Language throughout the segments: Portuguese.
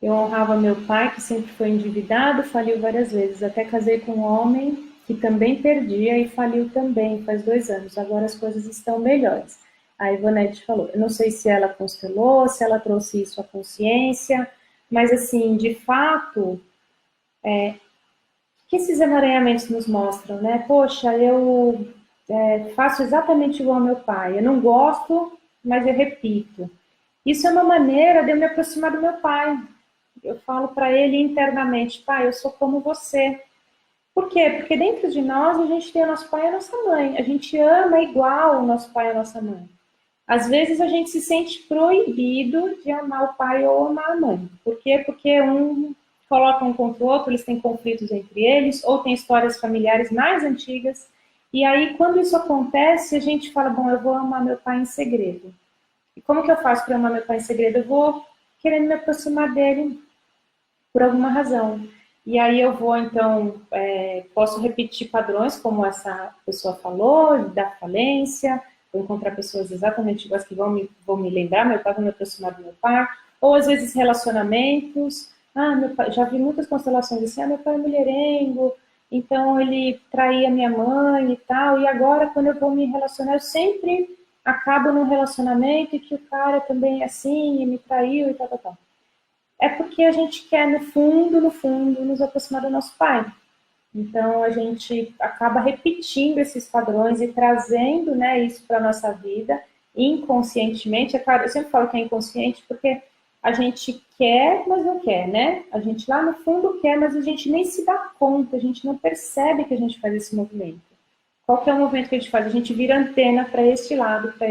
Eu honrava meu pai, que sempre foi endividado, faliu várias vezes. Até casei com um homem que também perdia e faliu também, faz 2 anos. Agora as coisas estão melhores. A Ivonete falou, eu não sei se ela constelou, se ela trouxe isso à consciência, mas assim, de fato, o que esses emaranhamentos nos mostram, né? Poxa, eu faço exatamente igual ao meu pai. Eu não gosto, mas eu repito. Isso é uma maneira de eu me aproximar do meu pai. Eu falo para ele internamente, pai, eu sou como você. Por quê? Porque dentro de nós a gente tem o nosso pai e a nossa mãe. A gente ama igual o nosso pai e a nossa mãe. Às vezes a gente se sente proibido de amar o pai ou amar a mãe. Por quê? Porque um coloca um contra o outro, eles têm conflitos entre eles, ou tem histórias familiares mais antigas. E aí, quando isso acontece, a gente fala, bom, eu vou amar meu pai em segredo. E como que eu faço para amar meu pai em segredo? Eu vou querendo me aproximar dele por alguma razão. E aí eu vou, então, posso repetir padrões, como essa pessoa falou, da falência, vou encontrar pessoas exatamente iguais que vão me lembrar, meu pai vai me aproximar do meu pai, ou às vezes relacionamentos, meu pai, já vi muitas constelações assim, meu pai é mulherengo, então ele traía minha mãe e tal, e agora quando eu vou me relacionar, eu sempre acabo num relacionamento e que o cara também é assim, e me traiu e tal, tal, tal. É porque a gente quer, no fundo, nos aproximar do nosso pai. Então, a gente acaba repetindo esses padrões e trazendo, né, isso para a nossa vida inconscientemente. É claro, eu sempre falo que é inconsciente porque a gente quer, mas não quer, né? A gente lá no fundo quer, mas a gente nem se dá conta, a gente não percebe que a gente faz esse movimento. Qual que é o movimento que a gente faz? A gente vira antena para este lado, para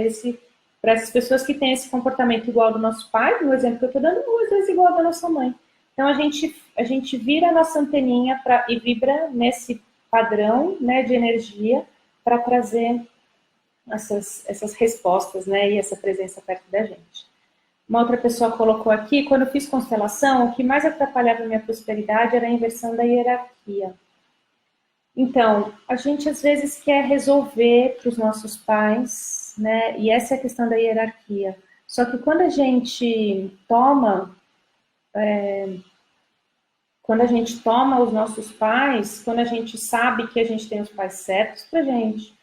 essas pessoas que têm esse comportamento igual ao do nosso pai, no exemplo que eu estou dando, ou às vezes igual ao da nossa mãe. Então a gente vira a nossa anteninha e vibra nesse padrão, né, de energia para trazer essas respostas, né, e essa presença perto da gente. Uma outra pessoa colocou aqui, quando eu fiz constelação, o que mais atrapalhava a minha prosperidade era a inversão da hierarquia. Então, a gente às vezes quer resolver para os nossos pais, né? E essa é a questão da hierarquia. Só que quando a gente toma os nossos pais, quando a gente sabe que a gente tem os pais certos pra gente,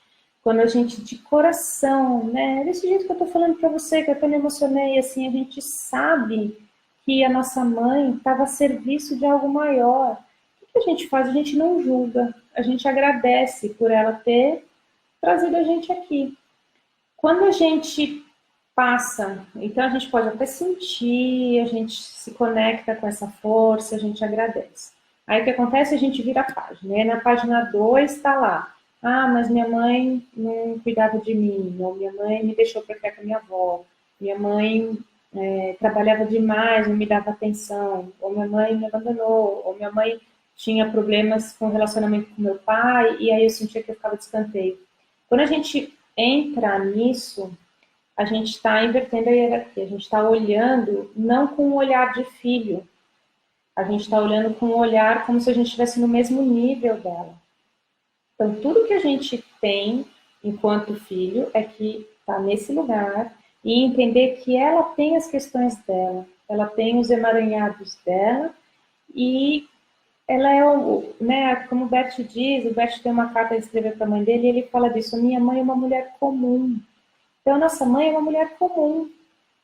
quando a gente de coração, né? Desse jeito que eu tô falando para você, que eu até me emocionei, assim, a gente sabe que a nossa mãe estava a serviço de algo maior. O que a gente faz? A gente não julga, a gente agradece por ela ter trazido a gente aqui. Quando a gente passa, então a gente pode até sentir, a gente se conecta com essa força, a gente agradece. Aí o que acontece? A gente vira a página. E aí na página 2 está lá. Mas minha mãe não cuidava de mim, ou minha mãe me deixou para ficar com a minha avó, minha mãe trabalhava demais, não me dava atenção, ou minha mãe me abandonou, ou minha mãe tinha problemas com o relacionamento com meu pai, e aí eu sentia que eu ficava de escanteio. Quando a gente entra nisso, a gente está invertendo a hierarquia, a gente está olhando não com um olhar de filho, a gente está olhando com um olhar como se a gente estivesse no mesmo nível dela. Então, tudo que a gente tem enquanto filho é que está nesse lugar e entender que ela tem as questões dela, ela tem os emaranhados dela e ela é né, como o Bert diz, o Bert tem uma carta de escrever para a mãe dele e ele fala disso, minha mãe é uma mulher comum. Então, a nossa mãe é uma mulher comum.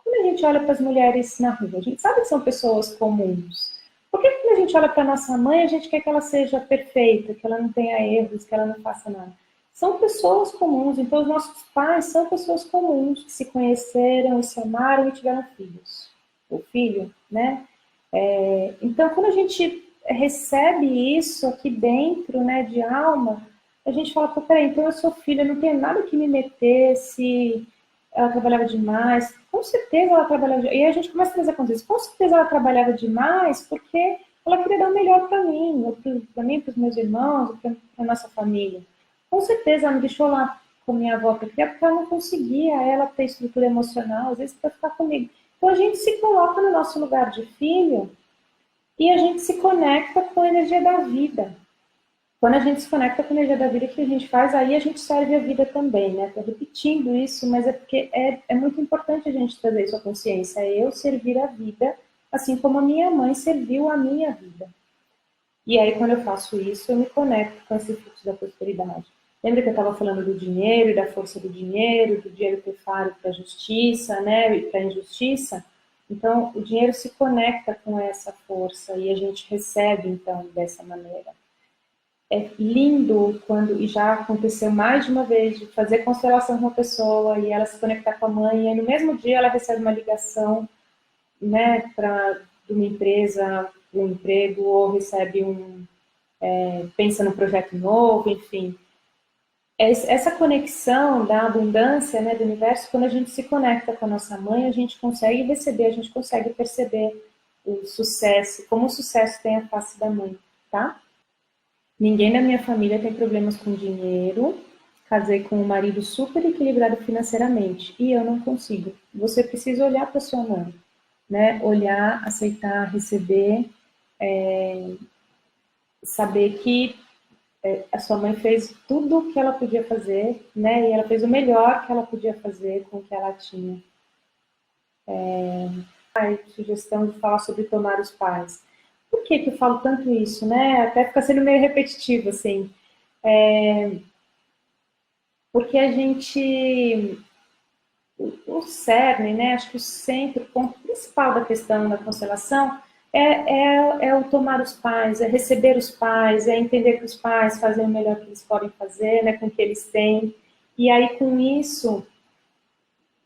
Quando a gente olha para as mulheres na rua, a gente sabe que são pessoas comuns. Por que quando a gente olha para a nossa mãe, a gente quer que ela seja perfeita, que ela não tenha erros, que ela não faça nada? São pessoas comuns. Então, os nossos pais são pessoas comuns, que se conheceram, se amaram e tiveram filhos. O filho, né? Então, quando a gente recebe isso aqui dentro, né, de alma, a gente fala, pô, peraí, então eu sou filha, não tenho nada que me meter se ela trabalhava demais. Com certeza ela trabalhava demais. E a gente começa a trazer consciência. Com certeza ela trabalhava demais porque ela queria dar o melhor para mim, para mim, para os meus irmãos, para a nossa família. Com certeza ela me deixou lá com minha avó para criar porque ela não conseguia ela ter estrutura emocional, às vezes, para ficar comigo. Então a gente se coloca no nosso lugar de filho e a gente se conecta com a energia da vida. Quando a gente se conecta com a energia da vida, o que a gente faz? Aí a gente serve a vida também, né? Estou repetindo isso, mas é porque é muito importante a gente trazer isso à consciência. É eu servir a vida assim como a minha mãe serviu a minha vida. E aí, quando eu faço isso, eu me conecto com esse fluxo da prosperidade. Lembra que eu estava falando do dinheiro e da força do dinheiro ter faro para a justiça, né, e para a injustiça? Então, o dinheiro se conecta com essa força e a gente recebe, então, dessa maneira. É lindo quando, e já aconteceu mais de uma vez, de fazer constelação com uma pessoa e ela se conectar com a mãe, e aí no mesmo dia ela recebe uma ligação, né, de uma empresa, um emprego, ou recebe pensa num projeto novo, enfim. Essa conexão da abundância, né, do universo, quando a gente se conecta com a nossa mãe, a gente consegue receber, a gente consegue perceber o sucesso, como o sucesso tem a face da mãe, tá? Ninguém da minha família tem problemas com dinheiro. Casei com um marido super equilibrado financeiramente e eu não consigo. Você precisa olhar para sua mãe, né? Olhar, aceitar, receber, saber que a sua mãe fez tudo o que ela podia fazer, né? E ela fez o melhor que ela podia fazer com o que ela tinha. Sugestão de falar sobre tomar os pais. Por que eu falo tanto isso, né? Até fica sendo meio repetitivo, assim. Porque a gente, o cerne, né? Acho que o centro, o ponto principal da questão da constelação é o tomar os pais, é receber os pais, é entender que os pais fazem o melhor que eles podem fazer, né? Com o que eles têm. E aí, com isso,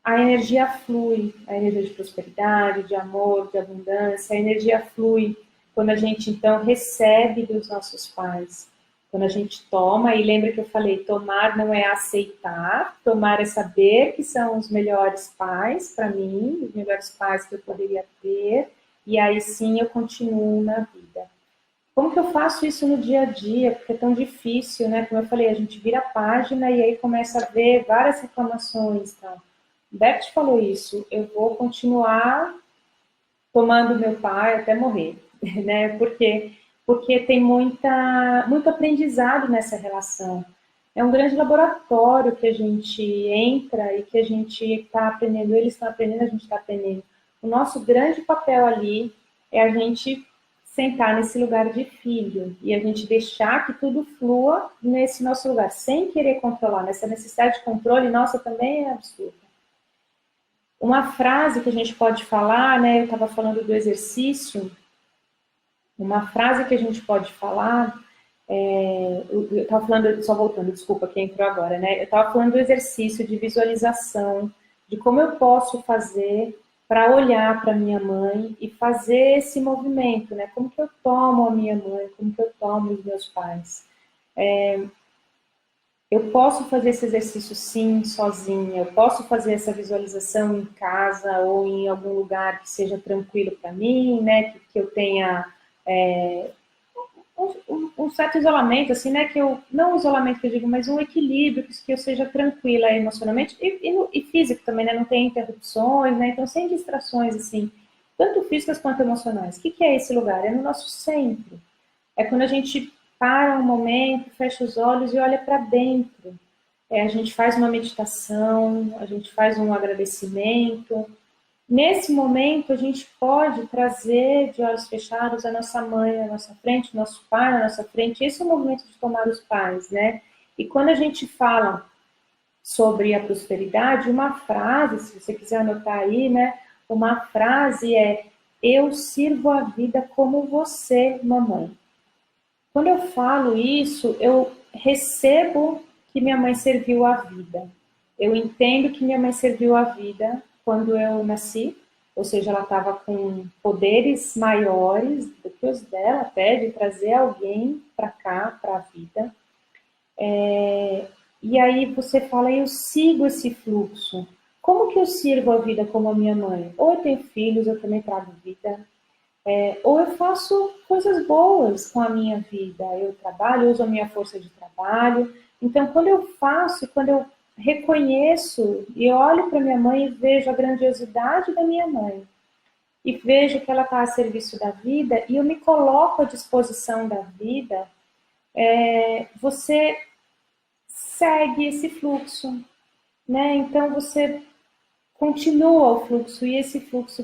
a energia flui, a energia de prosperidade, de amor, de abundância, a energia flui quando a gente, então, recebe dos nossos pais. Quando a gente toma, e lembra que eu falei, tomar não é aceitar, tomar é saber que são os melhores pais para mim, os melhores pais que eu poderia ter, e aí sim eu continuo na vida. Como que eu faço isso no dia a dia? Porque é tão difícil, né? Como eu falei, a gente vira a página e aí começa a ver várias reclamações, tá? Bert falou isso, eu vou continuar tomando meu pai até morrer, né? Porque tem muito aprendizado nessa relação. É um grande laboratório que a gente entra e que a gente está aprendendo, eles estão aprendendo, a gente está aprendendo. O nosso grande papel ali é a gente sentar nesse lugar de filho e a gente deixar que tudo flua nesse nosso lugar, sem querer controlar. Nessa necessidade de controle, nossa, também é absurda. Uma frase que a gente pode falar, né? Eu estava falando do exercício. Uma frase que a gente pode falar, eu estava falando, só voltando, desculpa, quem entrou agora, né? Eu estava falando do exercício de visualização, de como eu posso fazer para olhar para minha mãe e fazer esse movimento, né? Como que eu tomo a minha mãe, como que eu tomo os meus pais. Eu posso fazer esse exercício sim, sozinha. Eu posso fazer essa visualização em casa ou em algum lugar que seja tranquilo para mim, né? Que eu tenha um certo isolamento, assim, né? Que eu não isolamento que eu digo, mas um equilíbrio, que eu seja tranquila emocionalmente e físico também, né? Não tem interrupções, né? Então sem distrações assim, tanto físicas quanto emocionais. O que é esse lugar? É no nosso centro. É quando a gente para um momento, fecha os olhos e olha para dentro. A gente faz uma meditação, a gente faz um agradecimento. Nesse momento, a gente pode trazer de olhos fechados a nossa mãe na nossa frente, o nosso pai na nossa frente. Esse é o momento de tomar os pais, né? E quando a gente fala sobre a prosperidade, uma frase, se você quiser anotar aí, né? Uma frase é: eu sirvo a vida como você, mamãe. Quando eu falo isso, eu recebo que minha mãe serviu a vida. Eu entendo que minha mãe serviu a vida quando eu nasci, ou seja, ela estava com poderes maiores do que os dela, até de trazer alguém para cá, para a vida. E aí você fala, eu sigo esse fluxo. Como que eu sirvo a vida como a minha mãe? Ou eu tenho filhos, eu também trago vida. Ou eu faço coisas boas com a minha vida. Eu trabalho, uso a minha força de trabalho. Então, quando eu faço, quando eu reconheço e olho para minha mãe e vejo a grandiosidade da minha mãe, e vejo que ela está a serviço da vida, e eu me coloco à disposição da vida, você segue esse fluxo, né? Então, você continua o fluxo, e esse fluxo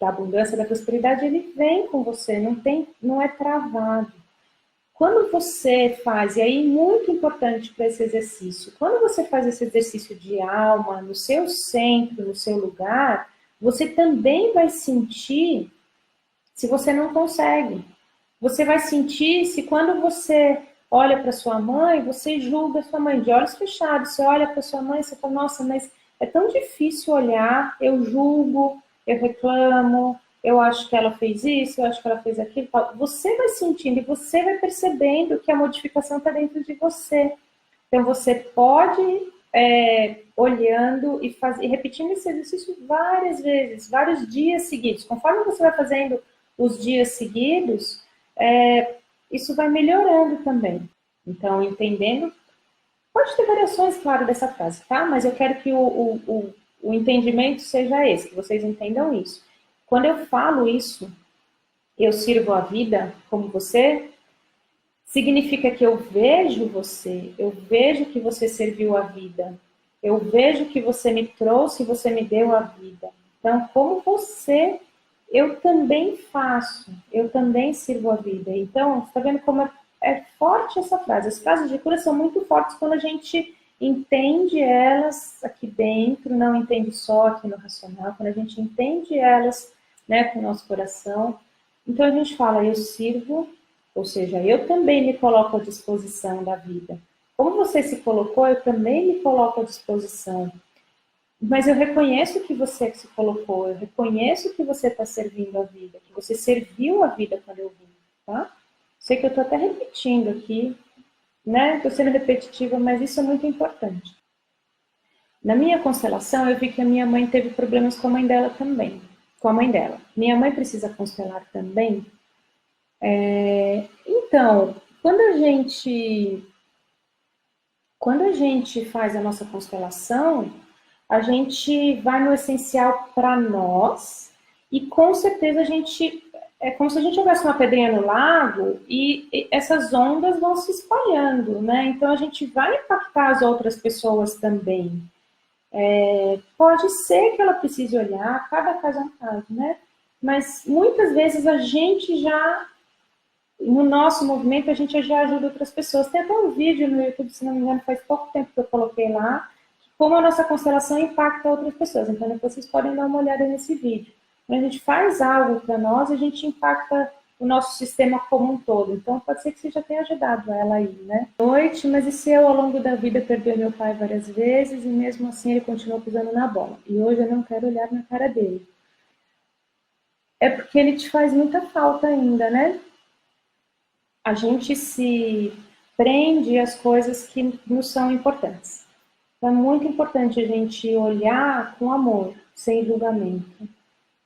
da abundância, da prosperidade, ele vem com você, não é travado. Quando você faz, e aí muito importante para esse exercício, quando você faz esse exercício de alma, no seu centro, no seu lugar, você também vai sentir se você não consegue. Você vai sentir se quando você olha para sua mãe, você julga sua mãe de olhos fechados. Você olha para sua mãe e você fala, nossa, mas é tão difícil olhar, eu julgo, eu reclamo, eu acho que ela fez isso, eu acho que ela fez aquilo. Você vai sentindo e você vai percebendo que a modificação está dentro de você. Então, você pode, olhando e repetindo esse exercício várias vezes, vários dias seguidos. Conforme você vai fazendo os dias seguidos, isso vai melhorando também. Então, entendendo, pode ter variações, claro, dessa frase, tá? Mas eu quero que o entendimento seja esse, que vocês entendam isso. Quando eu falo isso, eu sirvo a vida como você, significa que eu vejo você, eu vejo que você serviu a vida, eu vejo que você me trouxe e você me deu a vida. Então, como você, eu também faço, eu também sirvo a vida. Então, você está vendo como é forte essa frase. As frases de cura são muito fortes quando a gente entende elas aqui dentro, não entende só aqui no racional, quando a gente entende elas, né, com o nosso coração. Então, a gente fala, eu sirvo, ou seja, eu também me coloco à disposição da vida. Como você se colocou, eu também me coloco à disposição. Mas eu reconheço que você se colocou, eu reconheço que você está servindo a vida, que você serviu a vida quando eu vim, tá? Sei que eu estou até repetindo aqui, né? Estou sendo repetitiva, mas isso é muito importante. Na minha constelação, eu vi que a minha mãe teve problemas com a mãe dela também, com a mãe dela. Minha mãe precisa constelar também? Então, quando a gente faz a nossa constelação, a gente vai no essencial para nós e com certeza a gente, é como se a gente jogasse uma pedrinha no lago e essas ondas vão se espalhando, né? Então a gente vai impactar as outras pessoas também. Pode ser que ela precise olhar, cada caso é um caso, né? Mas muitas vezes a gente já, no nosso movimento, a gente já ajuda outras pessoas. Tem até um vídeo no YouTube, se não me engano, faz pouco tempo que eu coloquei lá, como a nossa constelação impacta outras pessoas. Então, depois vocês podem dar uma olhada nesse vídeo. Quando a gente faz algo para nós, a gente impacta o nosso sistema como um todo. Então, pode ser que você já tenha ajudado ela aí, né? Noite, mas e se eu, ao longo da vida, perdi meu pai várias vezes e mesmo assim ele continuou pisando na bola? E hoje eu não quero olhar na cara dele. É porque ele te faz muita falta ainda, né? A gente se prende às coisas que nos são importantes. Então, é muito importante a gente olhar com amor, sem julgamento.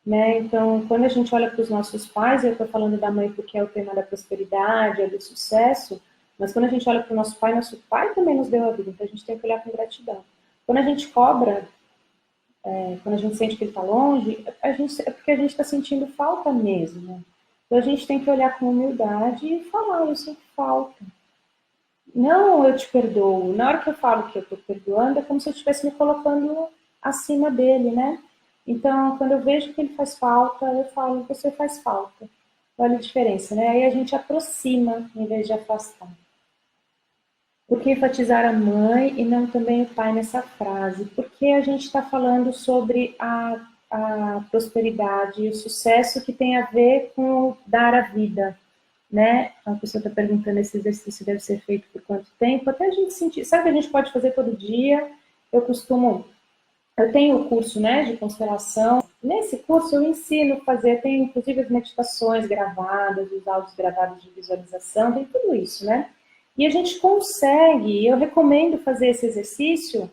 Né? Então, quando a gente olha para os nossos pais, eu estou falando da mãe porque é o tema da prosperidade, é do sucesso, mas quando a gente olha para o nosso pai também nos deu a vida, então a gente tem que olhar com gratidão. Quando a gente cobra, quando a gente sente que ele está longe, é porque a gente está sentindo falta mesmo. Então a gente tem que olhar com humildade e falar, eu sinto falta. Não, eu te perdoo. Na hora que eu falo que eu estou perdoando, é como se eu estivesse me colocando acima dele, né? Então, quando eu vejo que ele faz falta, eu falo, você faz falta. Olha a diferença, né? Aí a gente aproxima, em vez de afastar. Por que enfatizar a mãe e não também o pai nessa frase? Porque a gente está falando sobre a prosperidade e o sucesso que tem a ver com dar a vida, né? A pessoa está perguntando, esse exercício deve ser feito por quanto tempo? Até a gente sentir. Sabe que a gente pode fazer todo dia? Eu tenho o curso, né, de constelação. Nesse curso eu ensino a fazer, tem inclusive as meditações gravadas, os áudios gravados de visualização, tem tudo isso, né? E a gente consegue, eu recomendo fazer esse exercício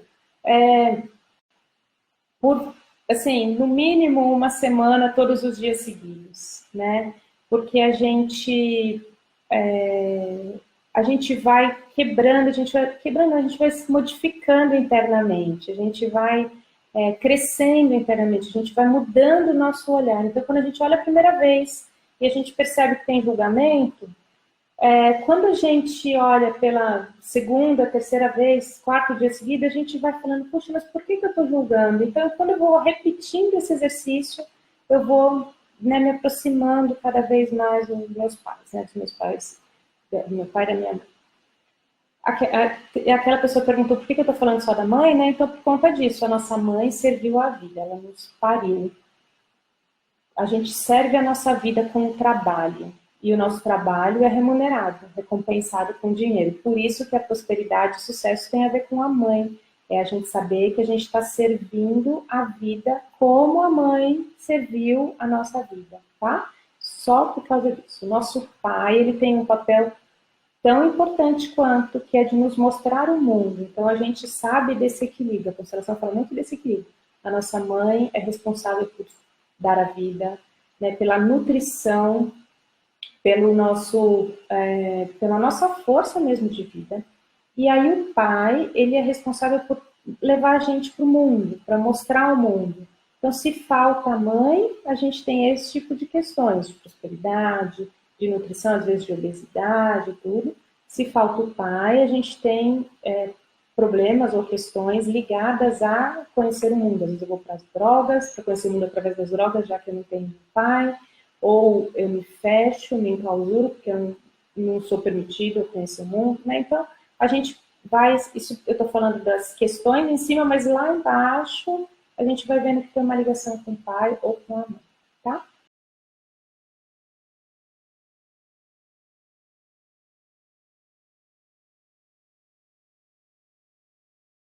por, assim, no mínimo uma semana, todos os dias seguidos, né? Porque a gente vai quebrando, a gente vai se modificando internamente, a gente vai crescendo internamente, a gente vai mudando o nosso olhar. Então, quando a gente olha a primeira vez e a gente percebe que tem julgamento, quando a gente olha pela segunda, terceira vez, quarto dia seguido, a gente vai falando, poxa, mas por que eu estou julgando? Então, quando eu vou repetindo esse exercício, eu vou, né, me aproximando cada vez mais dos meus pais, né, dos meus pais, do meu pai e da minha mãe. Aquela pessoa perguntou por que eu estou falando só da mãe, né? Então, por conta disso, a nossa mãe serviu a vida, ela nos pariu. A gente serve a nossa vida com o trabalho. E o nosso trabalho é remunerado, recompensado com dinheiro. Por isso que a prosperidade e o sucesso tem a ver com a mãe. É a gente saber que a gente está servindo a vida como a mãe serviu a nossa vida, tá? Só por causa disso. O nosso pai, ele tem um papel tão importante quanto, que é de nos mostrar o mundo. Então, a gente sabe desse equilíbrio. A constelação fala muito desse equilíbrio. A nossa mãe é responsável por dar a vida, né, pela nutrição, pela nossa força mesmo de vida. E aí o pai, ele é responsável por levar a gente para o mundo, para mostrar o mundo. Então, se falta a mãe, a gente tem esse tipo de questões, de prosperidade, de nutrição, às vezes de obesidade, tudo. Se falta o pai, a gente tem problemas ou questões ligadas a conhecer o mundo. Às vezes eu vou para as drogas, para conhecer o mundo através das drogas, já que eu não tenho pai, ou eu me fecho, me enclausuro, porque eu não sou permitido a conhecer o mundo, né? Então, a gente vai, isso eu estou falando das questões em cima, mas lá embaixo a gente vai vendo que tem uma ligação com o pai ou com a mãe, tá?